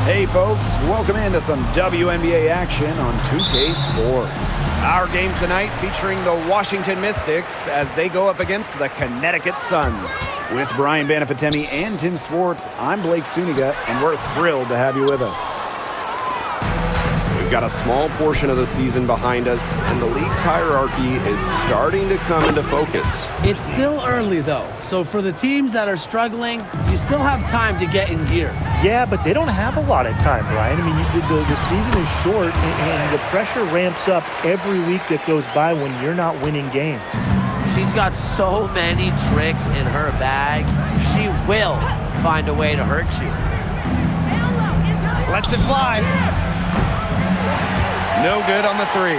Hey folks, welcome into some WNBA action on 2K Sports. Our game tonight featuring the Washington Mystics as they go up against the Connecticut Sun. With Brian Banafitemi and Tim Swartz, I'm Blake Suniga, and we're thrilled to have you with us. We've got a small portion of the season behind us, and the league's hierarchy is starting to come into focus. It's still early, though, so for the teams that are struggling, you still have time to get in gear. Yeah, but they don't have a lot of time, Brian. I mean, the season is short, and the pressure ramps up every week that goes by when you're not winning games. She's got so many tricks in her bag. She will find a way to hurt you. Lets it fly. No good on the three.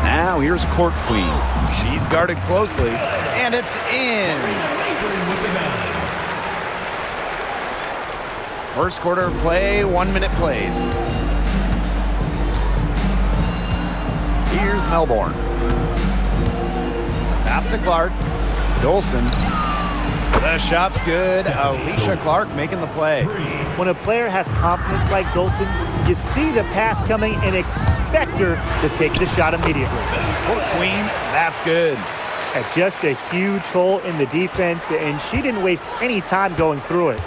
Now here's Court Queen. She's guarded closely, and it's in. First quarter of play, 1 minute played. Here's Melbourne. Pass to Clark. Dolson. The shot's good. Alicia Clark making the play. When a player has confidence like Dolson, you see the pass coming and expect her to take the shot immediately. For Queen, that's good. Just a huge hole in the defense, and she didn't waste any time going through it.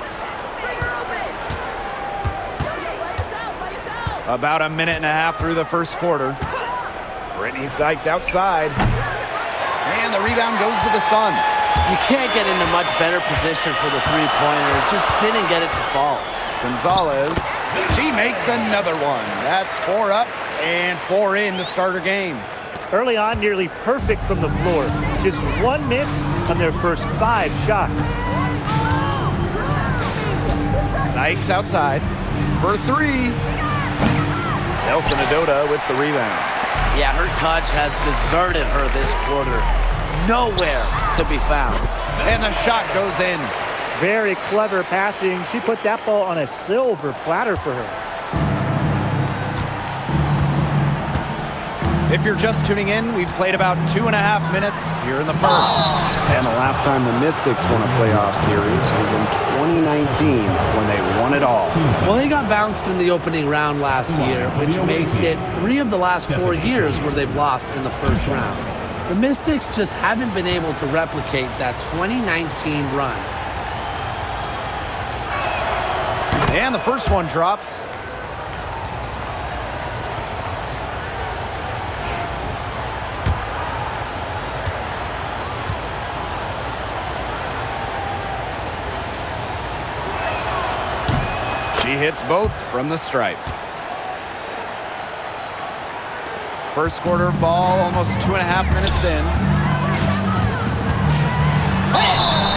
About a minute and a half through the first quarter. Brittany Sykes outside. And the rebound goes to the Sun. You can't get in a much better position for the three-pointer. Just didn't get it to fall. Gonzalez, she makes another one. That's 4 up and 4 in to start her game. Early on, nearly perfect from the floor. Just one miss on their first 5 shots. Sykes outside for 3. Nelson Adota with the rebound. Yeah, her touch has deserted her this quarter. Nowhere to be found. And the shot goes in. Very clever passing. She put that ball on a silver platter for her. If you're just tuning in, we've played about 2.5 minutes here in the first. And the last time the Mystics won a playoff series was in 2019 when they won it all. Well, they got bounced in the opening round last year, which makes it 3 of the last 4 years where they've lost in the first round. The Mystics just haven't been able to replicate that 2019 run. And the first one drops. She hits both from the stripe. First quarter ball, almost 2.5 minutes in.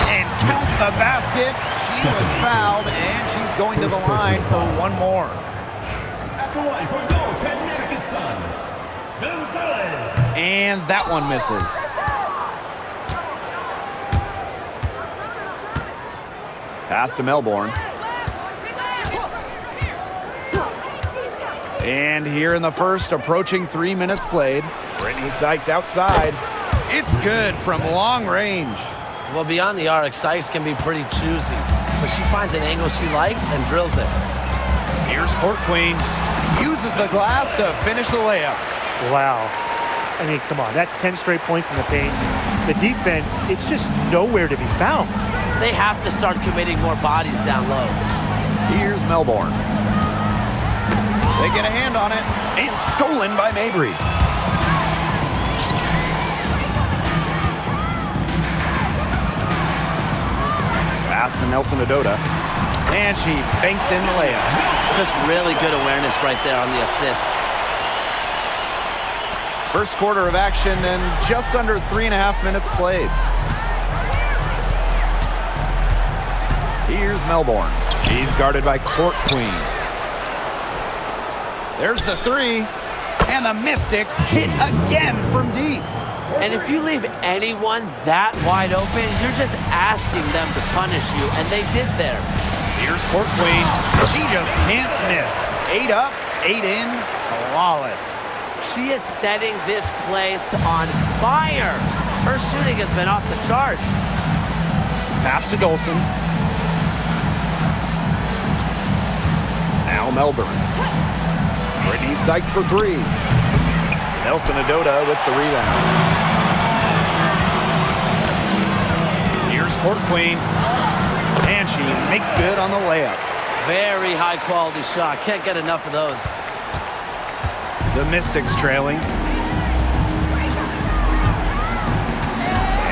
And count the basket. She was fouled, and she's going to the line for one more. At the line for goal, Connecticut Sun, Gonzalez. And that one misses. Pass to Melbourne. And here in the first, approaching 3 minutes played. Brittany Sykes outside. It's good from long range. Well, beyond the arc, Sykes can be pretty choosy, but she finds an angle she likes and drills it. Here's Court Queen. Uses the glass to finish the layup. Wow. I mean, come on. That's 10 straight points in the paint. The defense, it's just nowhere to be found. They have to start committing more bodies down low. Here's Melbourne. They get a hand on it, and stolen by Mabry. Pass to Nelson Adota, and she banks in the layup. Just really good awareness right there on the assist. First quarter of action and just under 3.5 minutes played. Here's Melbourne. She's guarded by Court Queen. There's the 3, and the Mystics hit again from deep. And if you leave anyone that wide open, you're just asking them to punish you, and they did there. Here's Court Queen. She just can't miss. 8 up, 8 in, flawless. She is setting this place on fire. Her shooting has been off the charts. Pass to Dolson. Now Melbourne. Brittany Sykes for three. Nelson Adota with the rebound. Here's Court Queen. And she makes good on the layup. Very high-quality shot. Can't get enough of those. The Mystics trailing.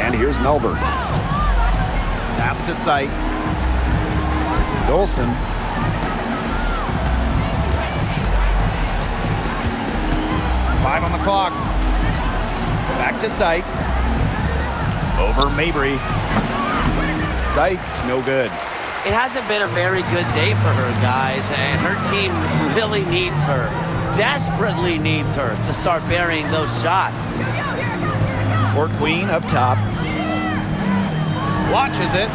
And here's Melbourne. Pass to Sykes. Dolson. Five on the clock. Back to Sykes. Over Mabry. Sykes, no good. It hasn't been a very good day for her, guys, and her team really needs her, desperately needs her to start burying those shots. Court Queen up top. Watches it.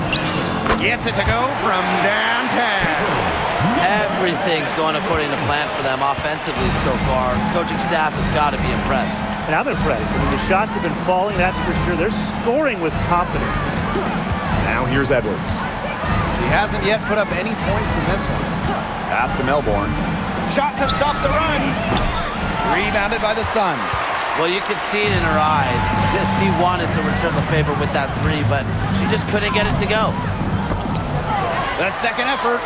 Gets it to go from downtown. Everything's going according to plan for them offensively so far. Coaching staff has got to be impressed. And I'm impressed. I mean, the shots have been falling, that's for sure. They're scoring with confidence. Now here's Edwards. She hasn't yet put up any points in this one. Pass to Melbourne. Shot to stop the run. Rebounded by the Sun. Well, you could see it in her eyes. She wanted to return the favor with that three, but she just couldn't get it to go. The second effort.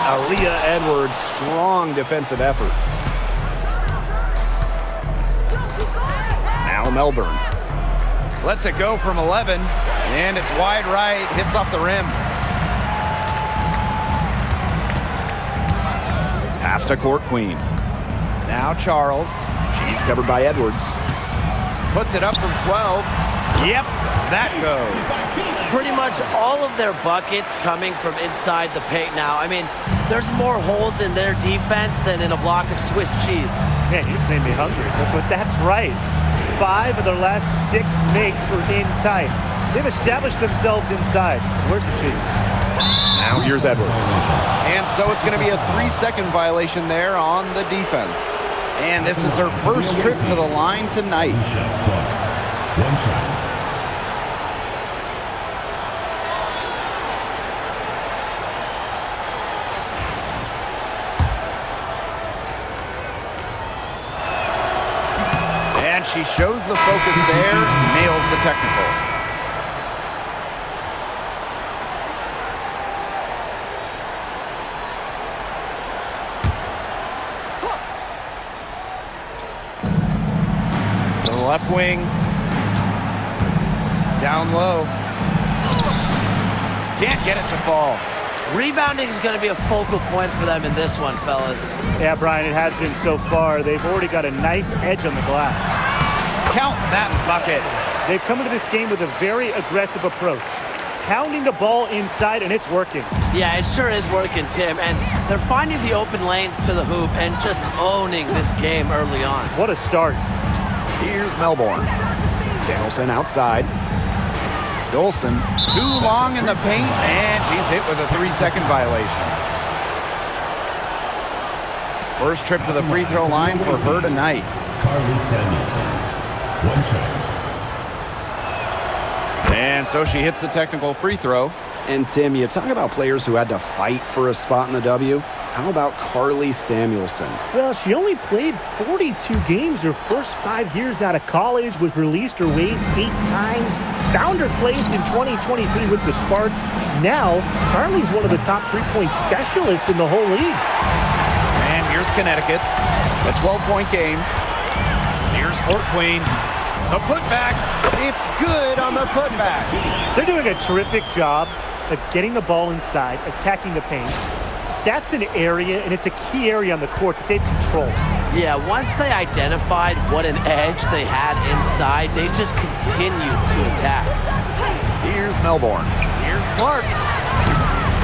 Aaliyah Edwards, strong defensive effort. Now Melbourne. Lets it go from 11, and it's wide right, hits off the rim. Pass to Court Queen. Now Charles. She's covered by Edwards. Puts it up from 12. Yep, that goes. Pretty much all of their buckets coming from inside the paint now. I mean, there's more holes in their defense than in a block of Swiss cheese. Man, you just made me hungry. But that's right. 5 of their last 6 makes were in tight. They've established themselves inside. Where's the cheese? Now here's Edwards. And so it's going to be a 3-second violation there on the defense. And this is her first trip to the line tonight. One shot. And she shows the focus there, nails the technical. To the left wing. Down low. Can't get it to fall. Rebounding is going to be a focal point for them in this one, fellas. Yeah, Brian, it has been so far. They've already got a nice edge on the glass. Count that bucket. They've come into this game with a very aggressive approach. Pounding the ball inside, and it's working. Yeah, it sure is working, Tim. And they're finding the open lanes to the hoop and just owning this game early on. What a start. Here's Melbourne. Samuelson outside. Dolson, too long in the paint, and she's hit with a 3-second violation. First trip to the free throw line for her tonight. Carly Samuelson. One shot. And so she hits the technical free throw. And Tim, you talk about players who had to fight for a spot in the W. How about Carly Samuelson? Well, she only played 42 games her first 5 years out of college, was released or waived 8 times, found her place in 2023 with the Sparks. Now, Carly's one of the top 3-point specialists in the whole league. And here's Connecticut, a 12-point game. Here's Court Queen. A putback. It's good on the putback. They're doing a terrific job of getting the ball inside, attacking the paint. That's an area, and it's a key area on the court that they've controlled. Yeah, once they identified what an edge they had inside, they just continued to attack. Here's Melbourne. Here's Clark.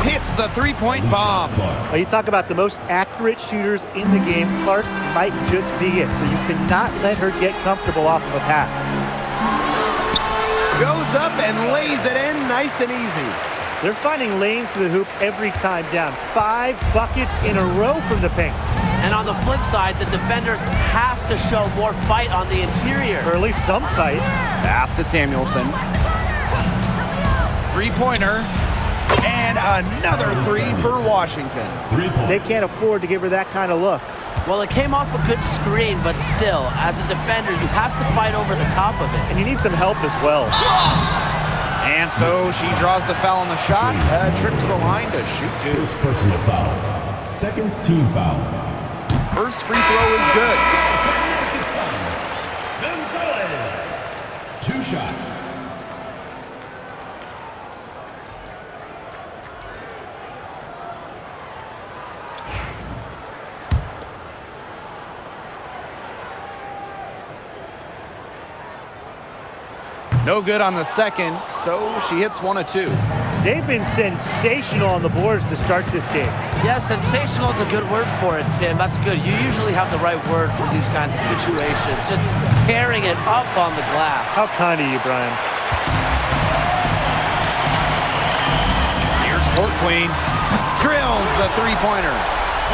Hits the 3-point bomb. Well, you talk about the most accurate shooters in the game. Clark might just be it, so you cannot let her get comfortable off of a pass. Goes up and lays it in nice and easy. They're finding lanes to the hoop every time down. 5 buckets in a row from the paint. And on the flip side, the defenders have to show more fight on the interior. Or at least some fight. Pass to Samuelson. 3-pointer. And another three for Washington. 3 points. They can't afford to give her that kind of look. Well, it came off a good screen, but still, as a defender, you have to fight over the top of it. And you need some help as well. And so she draws the foul on the shot. Trip to the line to shoot two. First personal foul. Second team foul. First free throw is good. Connecticut Sun. Gonzalez. 2 shots. No good on the second, so she hits 1 of 2. They've been sensational on the boards to start this game. Yeah, sensational is a good word for it, Tim. That's good. You usually have the right word for these kinds of situations. Just tearing it up on the glass. How kind of you, Brian. Here's Court Queen. Drills the three-pointer.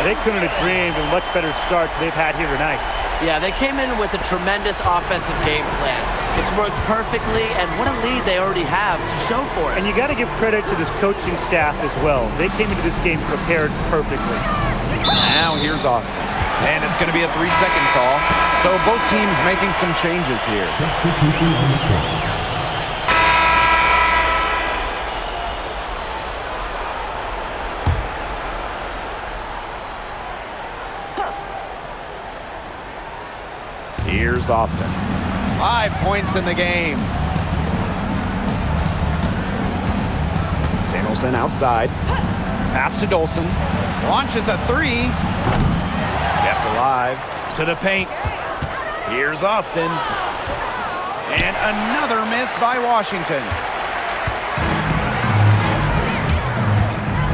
They couldn't have dreamed of a much better start than they've had here tonight. Yeah, they came in with a tremendous offensive game plan. It's worked perfectly, and what a lead they already have to show for it. And you got to give credit to this coaching staff as well. They came into this game prepared perfectly. Now here's Austin. And it's going to be a 3-second call. So both teams making some changes here. Substitution on the court. Here's Austin. 5 points in the game. Samuelson outside. Pass to Dolson. Launches a 3. Kept alive. To the paint. Here's Austin. And another miss by Washington.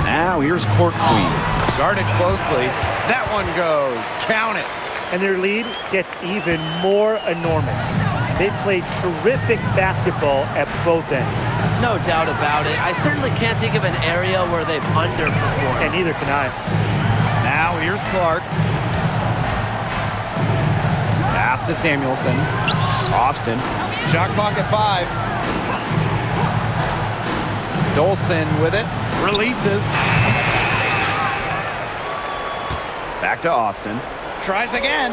Now here's Court Queen. Guarded closely. That one goes. Count it. And their lead gets even more enormous. They've played terrific basketball at both ends. No doubt about it. I certainly can't think of an area where they've underperformed. And neither can I. Now here's Clark. Pass to Samuelson. Austin. Shot clock at 5. Dolson with it. Releases. Back to Austin. Tries again.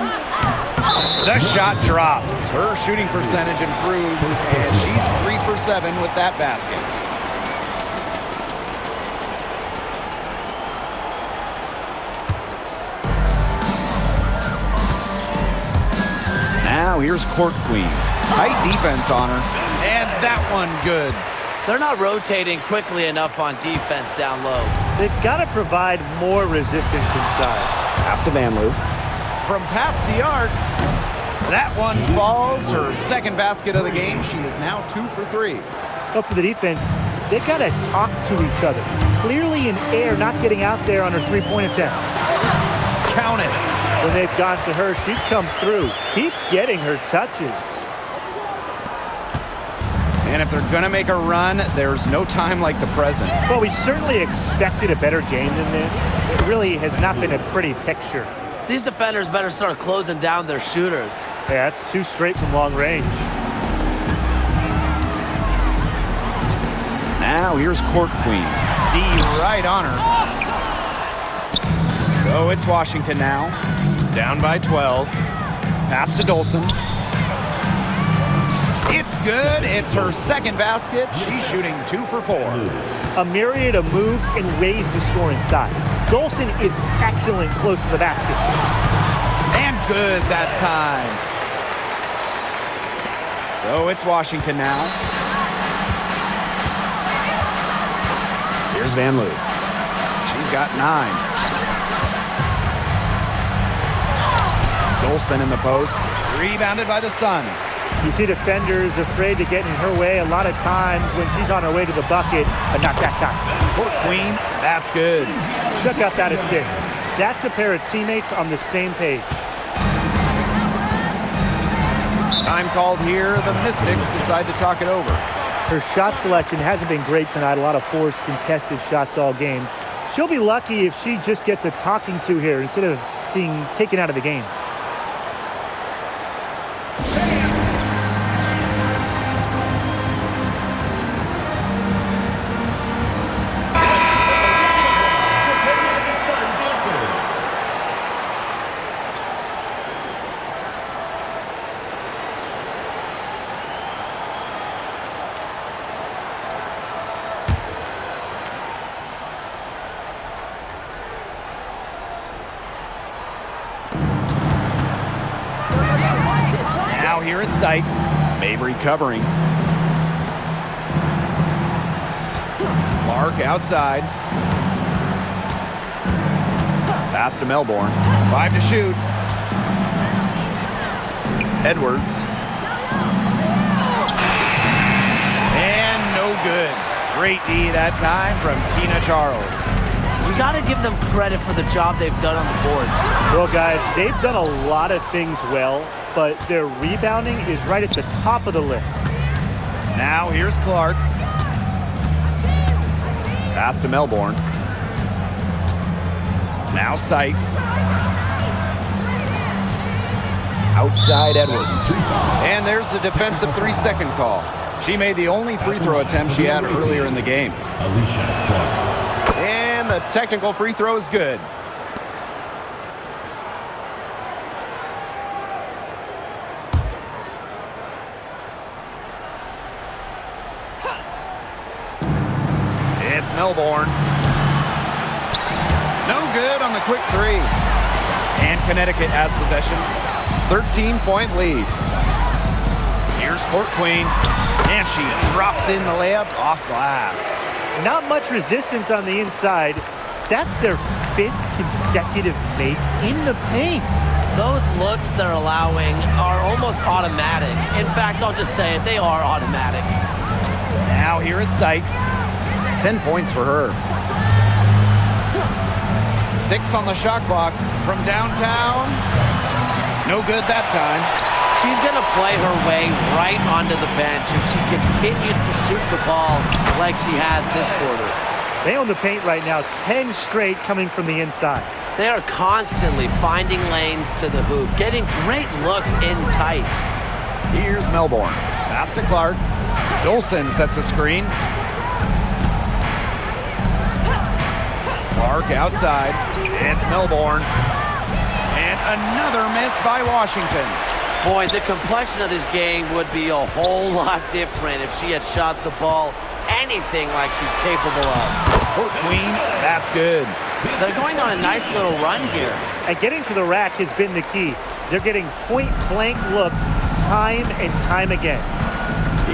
The shot drops. Her shooting percentage improves, and she's 3 for 7 with that basket. Now here's Court Queen. Tight defense on her. And that one good. They're not rotating quickly enough on defense down low. They've got to provide more resistance inside. Pass to Van Loo. From past the arc, that one falls. Her second basket of the game. She is now 2 for 3. But for the defense, they got to talk to each other. Clearly in air, not getting out there on her three-point attempt. Count it. When they've gone to her, she's come through. Keep getting her touches. And if they're going to make a run, there's no time like the present. Well, we certainly expected a better game than this. It really has not been a pretty picture. These defenders better start closing down their shooters. Yeah, that's 2 straight from long range. Now here's Court Queen. D right on her. So it's Washington now. Down by 12. Pass to Dolson. It's good. It's her second basket. She's shooting 2 for 4. A myriad of moves and ways to score inside. Dolson is excellent close to the basket. And good that time. So it's Washington now. Here's Van Loo. She's got 9. Dolson in the post. Rebounded by the Sun. You see defenders afraid to get in her way a lot of times when she's on her way to the bucket, but not that time. Court Queen, that's good. Check out that assist. That's a pair of teammates on the same page. Time called here. The Mystics decide to talk it over. Her shot selection hasn't been great tonight. A lot of forced contested shots all game. She'll be lucky if she just gets a talking to here instead of being taken out of the game. Now here is Sykes. Mabry covering. Clark outside. Pass to Melbourne. 5 to shoot. Edwards. And no good. Great D that time from Tina Charles. You got to give them credit for the job they've done on the boards. Well, guys, they've done a lot of things well, but their rebounding is right at the top of the list. Now here's Clark. Pass to Melbourne. Now Sykes. Outside Edwards. And there's the defensive 3-second call. She made the only free throw attempt she had earlier in the game. And the technical free throw is good. It's Melbourne. No good on the quick three. And Connecticut has possession. 13-point lead. Here's Court Queen. And she drops in the layup off glass. Not much resistance on the inside. That's their 5th consecutive make in the paint. Those looks they're allowing are almost automatic. In fact, I'll just say it, they are automatic. Now here is Sykes. 10 points for her. 6 on the shot clock from downtown. No good that time. She's going to play her way right onto the bench if she continues to shoot the ball like she has this quarter. They own the paint right now, 10 straight coming from the inside. They are constantly finding lanes to the hoop, getting great looks in tight. Here's Melbourne. Pass to Clark. Dolson sets a screen. Clark outside. It's Melbourne. And another miss by Washington. Boy, the complexion of this game would be a whole lot different if she had shot the ball anything like she's capable of. Court Queen, that's good. They're going on a nice little run here. And getting to the rack has been the key. They're getting point-blank looks time and time again.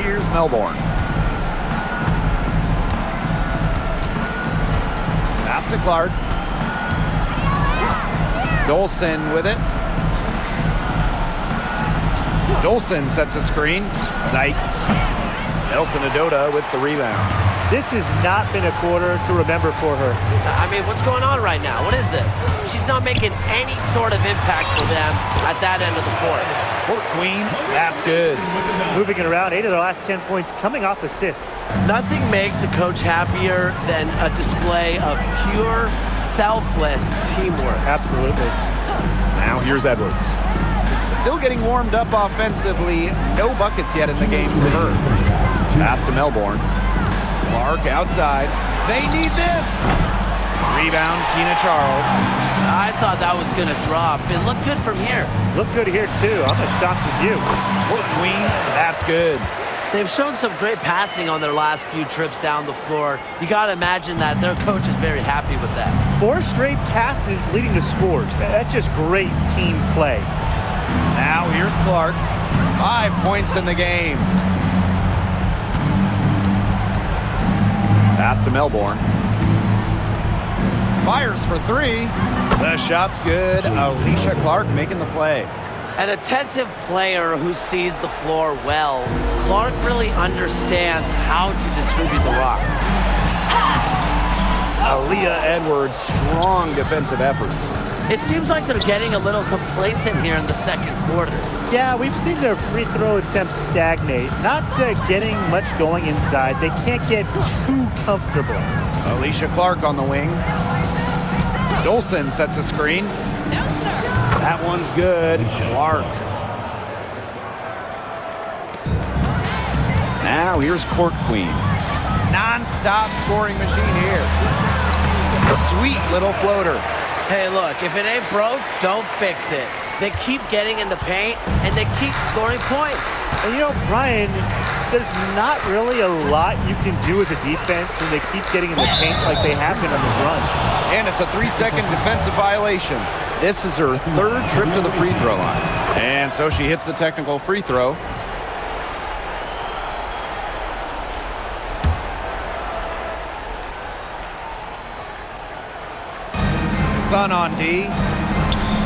Here's Melbourne. Pass to Clark. Dolson with it. Dolson sets a screen. Sykes. Nelson Adota with the rebound. This has not been a quarter to remember for her. I mean, what's going on right now? What is this? She's not making any sort of impact for them at that end of the court. Court Queen, that's good. Moving it around, 8 of their last 10 points coming off assists. Nothing makes a coach happier than a display of pure, selfless teamwork. Absolutely. Now here's Edwards. Still getting warmed up offensively. No buckets yet in the game for her. Pass to Melbourne. Clark outside. They need this. Rebound, Tina Charles. I thought that was going to drop. It looked good from here. Look good here, too. I'm as shocked as you. Court Queen, that's good. They've shown some great passing on their last few trips down the floor. You got to imagine that their coach is very happy with that. 4 straight passes leading to scores. That's just great team play. Now here's Clark. 5 points in the game. Pass to Melbourne. Fires for 3. The shot's good. Alicia Clark making the play. An attentive player who sees the floor well, Clark really understands how to distribute the rock. Aaliyah Edwards, strong defensive effort. It seems like they're getting a little complacent here in the second quarter. Yeah, we've seen their free throw attempts stagnate. Not getting much going inside. They can't get too comfortable. Alicia Clark on the wing. Dolson sets a screen. That one's good. Clark. Now here's Court Queen. Non-stop scoring machine here. Sweet little floater. Hey, look, if it ain't broke, don't fix it. They keep getting in the paint, and they keep scoring points. And you know, Brian, there's not really a lot you can do as a defense when they keep getting in the paint like they have been on this run. And it's a 3-second defensive violation. This is her third trip to the free throw line. And so she hits the technical free throw. Sun on D.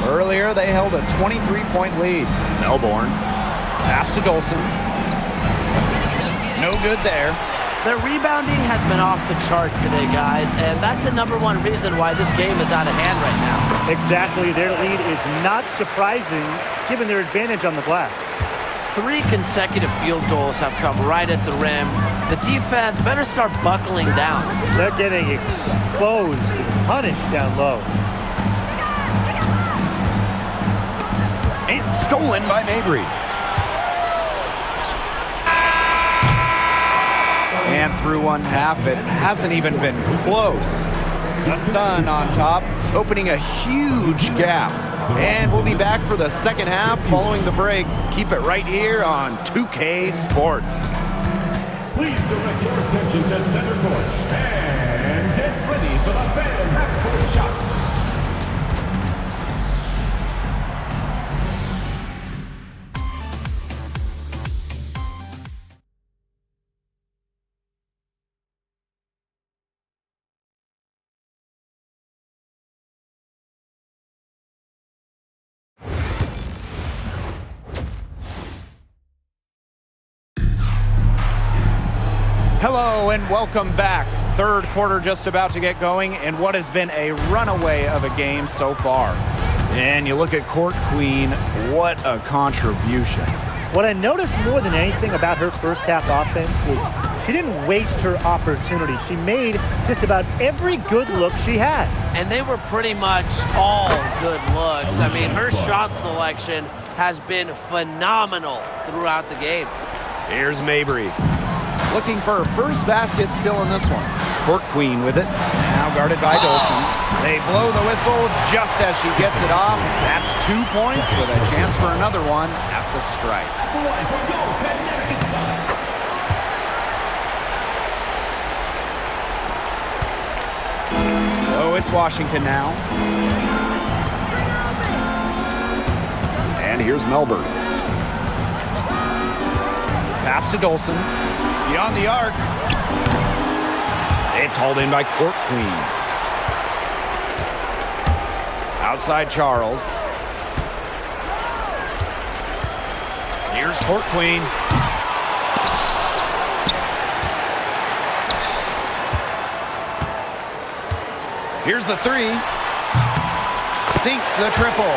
Earlier, they held a 23-point lead. Melbourne. Pass to Dolson. No good there. Their rebounding has been off the chart today, guys, and that's the #1 reason why this game is out of hand right now. Exactly. Their lead is not surprising given their advantage on the glass. 3 consecutive field goals have come right at the rim. The defense better start buckling down. They're getting exposed and punished down low. It's stolen by Mabry. And through one half, it hasn't even been close. The Sun on top, opening a huge gap. And we'll be back for the second half following the break. Keep it right here on 2K Sports. Please direct your attention to center court and get ready for the fan half-court shot. Hello and welcome back. Third quarter just about to get going and what has been a runaway of a game so far. And you look at Court Queen, what a contribution. What I noticed more than anything about her first half offense was she didn't waste her opportunity. She made just about every good look she had. And they were pretty much all good looks. I mean, her shot selection has been phenomenal throughout the game. Here's Mabry. Looking for her first basket still in this one. Court Queen with it. Now guarded by Dolson. They blow the whistle just as she gets it off. That's 2 points with a chance for another one at the stripe. Connecticut Sun. So it's Washington now. And here's Melbourne. Pass to Dolson. Beyond the arc. It's hauled in by Court Queen. Outside Charles. Here's Court Queen. Here's the 3. Sinks the triple.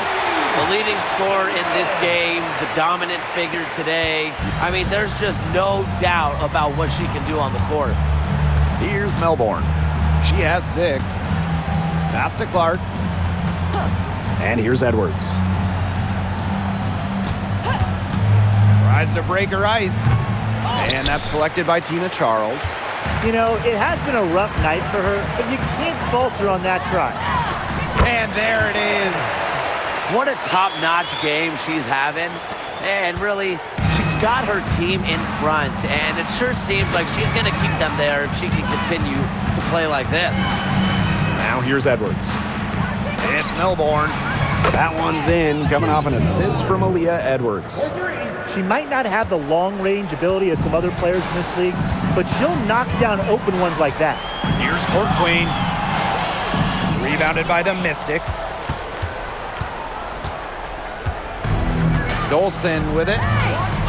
The leading scorer in this game, the dominant figure today. I mean, there's just no doubt about what she can do on the court. Here's Melbourne. She has 6. Pass to Clark. And here's Edwards. Tries to break her ice. And that's collected by Tina Charles. You know, it has been a rough night for her, but you can't falter on that try. And there it is. What a top-notch game she's having. And really, she's got her team in front. And it sure seems like she's going to keep them there if she can continue to play like this. Now here's Edwards. It's Melbourne. That one's in, coming off an assist from Aaliyah Edwards. She might not have the long-range ability of some other players in this league, but she'll knock down open ones like that. Here's Court Queen. Rebounded by the Mystics. Dolson with it.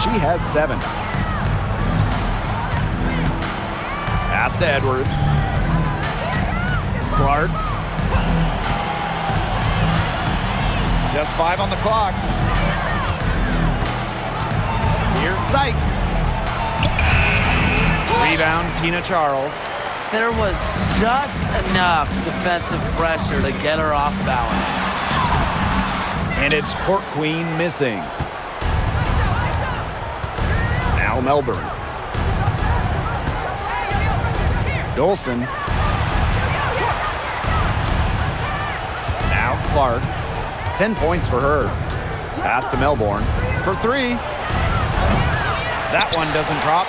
She has 7. Pass to Edwards. Clark. Just 5 on the clock. Here's Sykes. Rebound, Tina Charles. There was just enough defensive pressure to get her off balance. And it's Court Queen missing. Now Melbourne. Dolson. Now Clark. 10 points for her. Pass to Melbourne for 3. That one doesn't drop.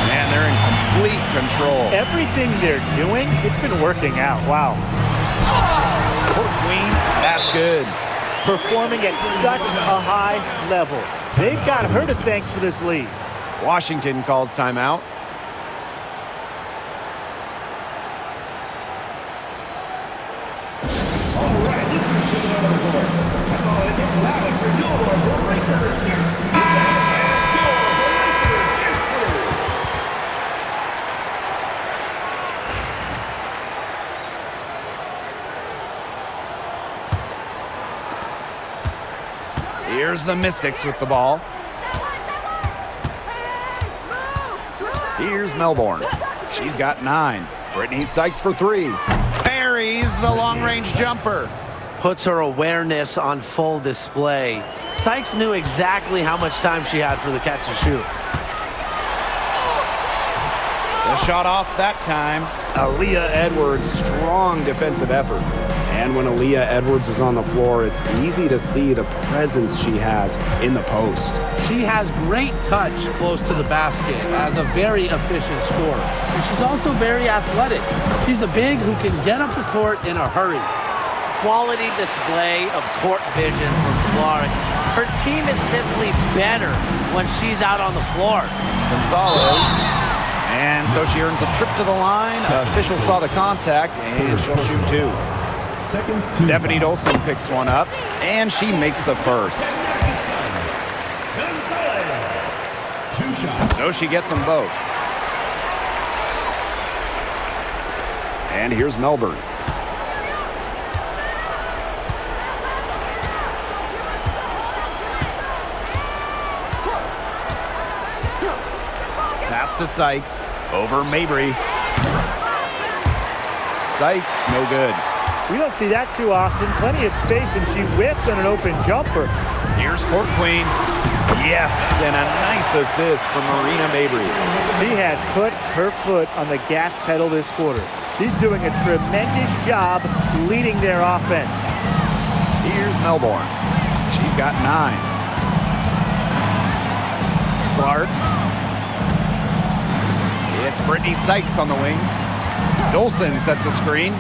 And they're in complete control. Everything they're doing, it's been working out. Wow. Court Queen, that's good. Performing at such a high level. They've got her to thank for this lead. Washington calls timeout. Here's the Mystics with the ball. Here's Melbourne. She's got 9. Brittany Sykes for 3. Parries the long-range jumper. Puts her awareness on full display. Sykes knew exactly how much time she had for the catch and shoot. The shot off that time. Aaliyah Edwards, strong defensive effort. And when Aaliyah Edwards is on the floor, it's easy to see the presence she has in the post. She has great touch close to the basket as a very efficient scorer. And she's also very athletic. She's a big who can get up the court in a hurry. Quality display of court vision from Clark. Her team is simply better when she's out on the floor. Gonzalez. And so she earns a trip to the line. Official saw the contact, and she'll shoot 2. Stephanie Dolson picks one up, and she makes the first. So she gets them both. And here's Melbourne. Pass to Sykes. Over Mabry. Sykes, no good. We don't see that too often. Plenty of space, and she whips on an open jumper. Here's Court Queen. Yes, and a nice assist from Marina Mabry. She has put her foot on the gas pedal this quarter. She's doing a tremendous job leading their offense. Here's Melbourne. She's got 9. Clark. It's Brittany Sykes on the wing. Dolson sets a screen.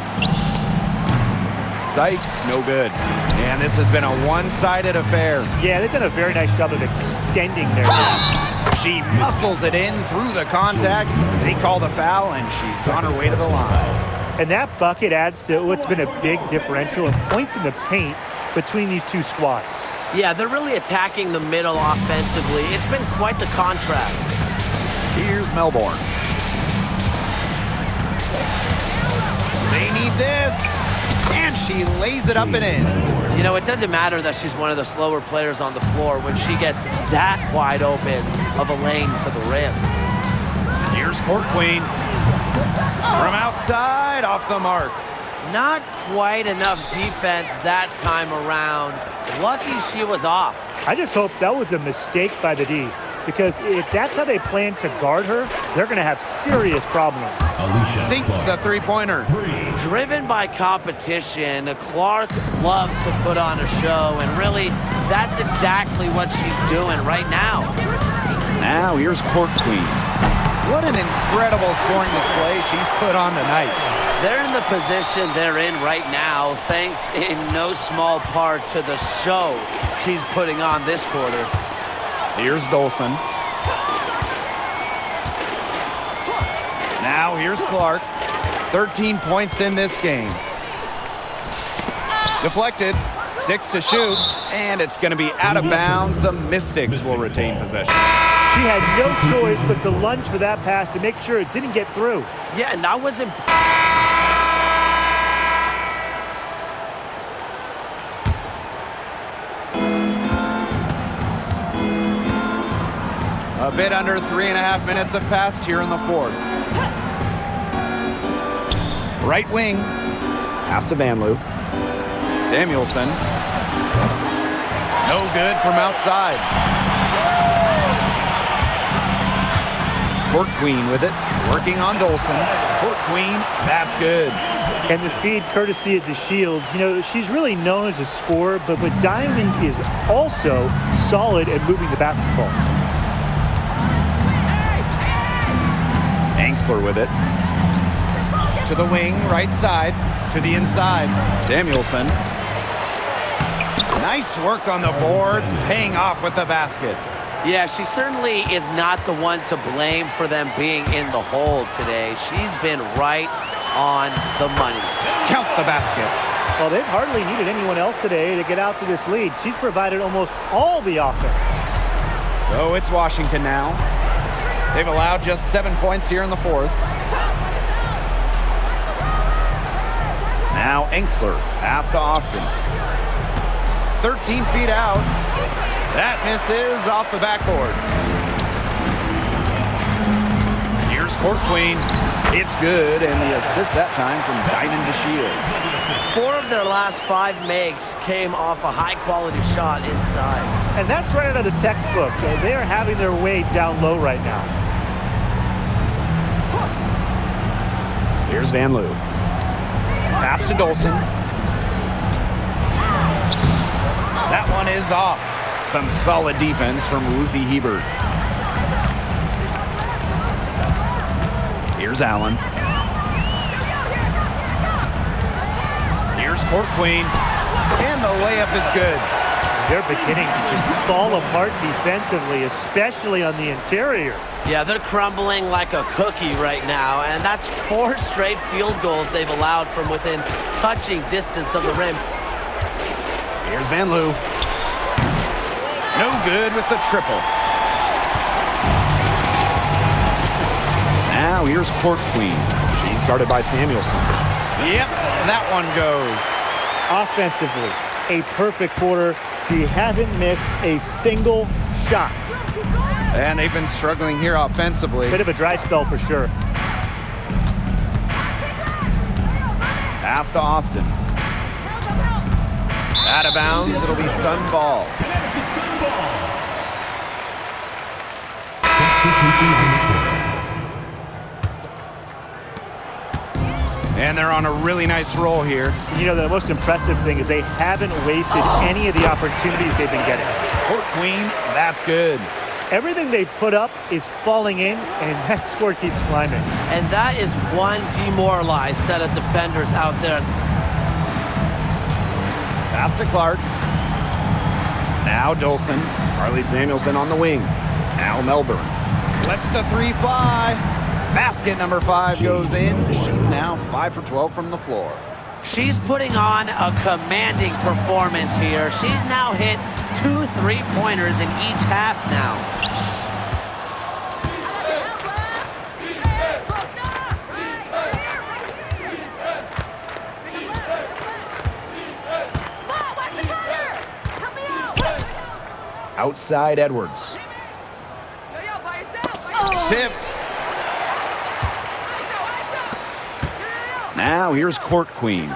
Sykes, no good. And this has been a one-sided affair. Yeah, they've done a very nice job of extending their lead. She muscles it in through the contact. They call the foul, and she's on her way to the line. And that bucket adds to what's been a big differential in points in the paint between these two squads. Yeah, they're really attacking the middle offensively. It's been quite the contrast. Here's Melbourne. They need this. And she lays it up and in. You know, it doesn't matter that she's one of the slower players on the floor when she gets that wide open of a lane to the rim. Here's Court Queen. From outside, off the mark. Not quite enough defense that time around. Lucky she was off. I just hope that was a mistake by the D, because if that's how they plan to guard her, they're going to have serious problems. Sinks the three-pointer. Driven by competition, Clark loves to put on a show, and really, that's exactly what she's doing right now. Now here's Court Queen. What an incredible scoring display she's put on tonight. They're in the position they're in right now, thanks in no small part to the show she's putting on this quarter. Here's Dolson. Now here's Clark. 13 points in this game. Deflected. 6 to shoot. And it's going to be out of bounds. The Mystics will retain possession. She had no choice but to lunge for that pass to make sure it didn't get through. Yeah, and that wasn't... A bit under 3.5 minutes have passed here in the fourth. Right wing. Pass to Van Loo. Samuelson. No good from outside. Court Queen with it, working on Dolson. Court Queen, that's good. And the feed courtesy of DeShields. You know, she's really known as a scorer, but Diamond is also solid at moving the basketball. Angsler with it. To the wing, right side, to the inside. Samuelson. Nice work on the boards, paying off with the basket. Yeah, she certainly is not the one to blame for them being in the hole today. She's been right on the money. Count the basket. Well, they've hardly needed anyone else today to get out to this lead. She's provided almost all the offense. So it's Washington now. They've allowed just 7 points here in the fourth. Now Angsler, pass to Austin. 13 feet out. That misses off the backboard. Here's Court Queen. It's good, and the assist that time from Diamond DeShields. 4 of their last 5 makes came off a high-quality shot inside. And that's right out of the textbook. They are having their way down low right now. Here's Van Loo. Pass to Dolson. That one is off. Some solid defense from Ruthie Hebert. Here's Allen. Here's Court Queen. And the layup is good. They're beginning to just fall apart defensively, especially on the interior. Yeah, they're crumbling like a cookie right now, and that's 4 straight field goals they've allowed from within touching distance of the rim. Here's Van Loo. No good with the triple. Now here's Court Queen. She's guarded by Samuelson. Yep, that one goes. Offensively, a perfect quarter. She hasn't missed a single shot. And they've been struggling here offensively. Bit of a dry spell for sure. Pass to Austin. Out of bounds, it'll be Sun ball. Connecticut Sun ball. And they're on a really nice roll here. You know, the most impressive thing is they haven't wasted any of the opportunities they've been getting. Court Queen, that's good. Everything they put up is falling in, and that score keeps climbing. And that is one demoralized set of defenders out there. Pass to Clark. Now Dolson. Carly Samuelson on the wing. Now Melbourne. Lets the 3 fly. Basket number 5 goes in. She's now 5 for 12 from the floor. She's putting on a commanding performance here. She's now hit 2 3-pointers in each half now. Outside Edwards. Tipped. Now here's Court Queen.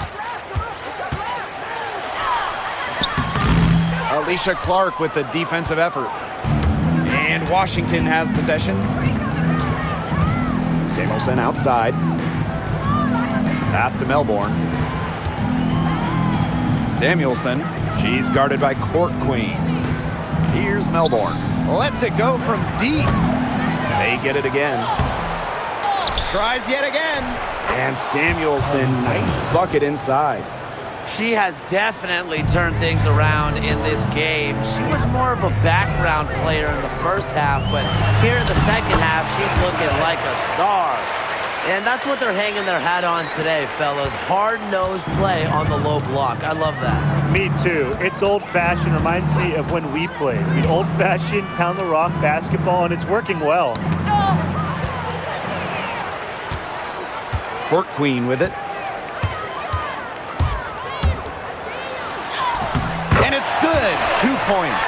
Alicia Clark with the defensive effort. And Washington has possession. Samuelson outside. Pass to Melbourne. Samuelson. She's guarded by Court Queen. Here's Melbourne. Lets it go from deep. They get it again. Tries yet again. And Samuelson, nice bucket inside. She has definitely turned things around in this game. She was more of a background player in the first half, but here in the second half, she's looking like a star. And that's what they're hanging their hat on today, fellas. Hard-nosed play on the low block. I love that. Me too. It's old-fashioned. Reminds me of when we played. I mean, old-fashioned, pound-the-rock basketball, and it's working well. Court Queen with it. And it's good. 2 points.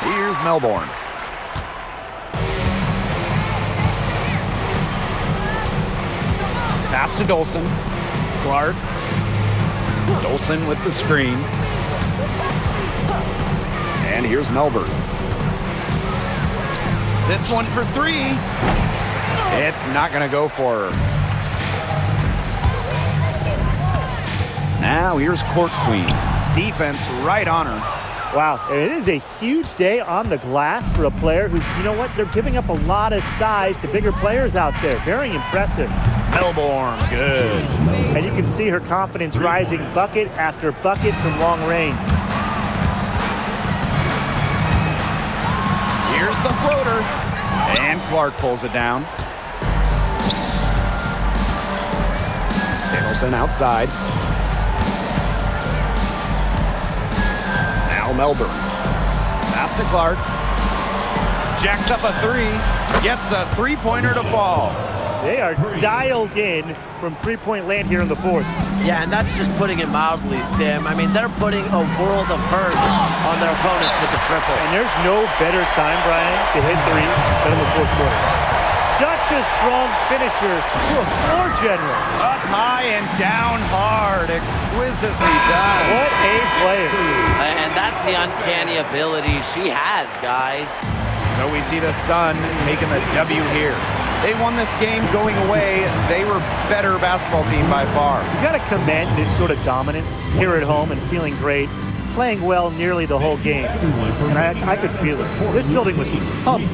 Here's Melbourne. Pass to Dolson. Clark. Dolson with the screen. And here's Melbourne. This one for three. It's not going to go for her. Now here's Court Queen. Defense right on her. Wow, it is a huge day on the glass for a player who's, you know what, they're giving up a lot of size to bigger players out there. Very impressive. Melbourne, good. And you can see her confidence rising bucket after bucket from long range. Here's the floater. And Clark pulls it down. Samuelson outside. Now Melbourne. Pass to Clark. Jacks up a three. Gets a three-pointer to fall. They are dialed in from three-point land here in the fourth. Yeah, and that's just putting it mildly, Tim. I mean, they're putting a world of hurt on their opponents with the triple. And there's no better time, Brian, to hit threes than in the fourth quarter. Such a strong finisher to a floor general. Up high and down hard. Exquisitely done. What a player. And that's the uncanny ability she has, guys. So we see the Sun taking the W here. They won this game going away. They were better basketball team by far. You got to commend this sort of dominance here at home and feeling great, playing well nearly the whole game. And I could feel it. This building was pumped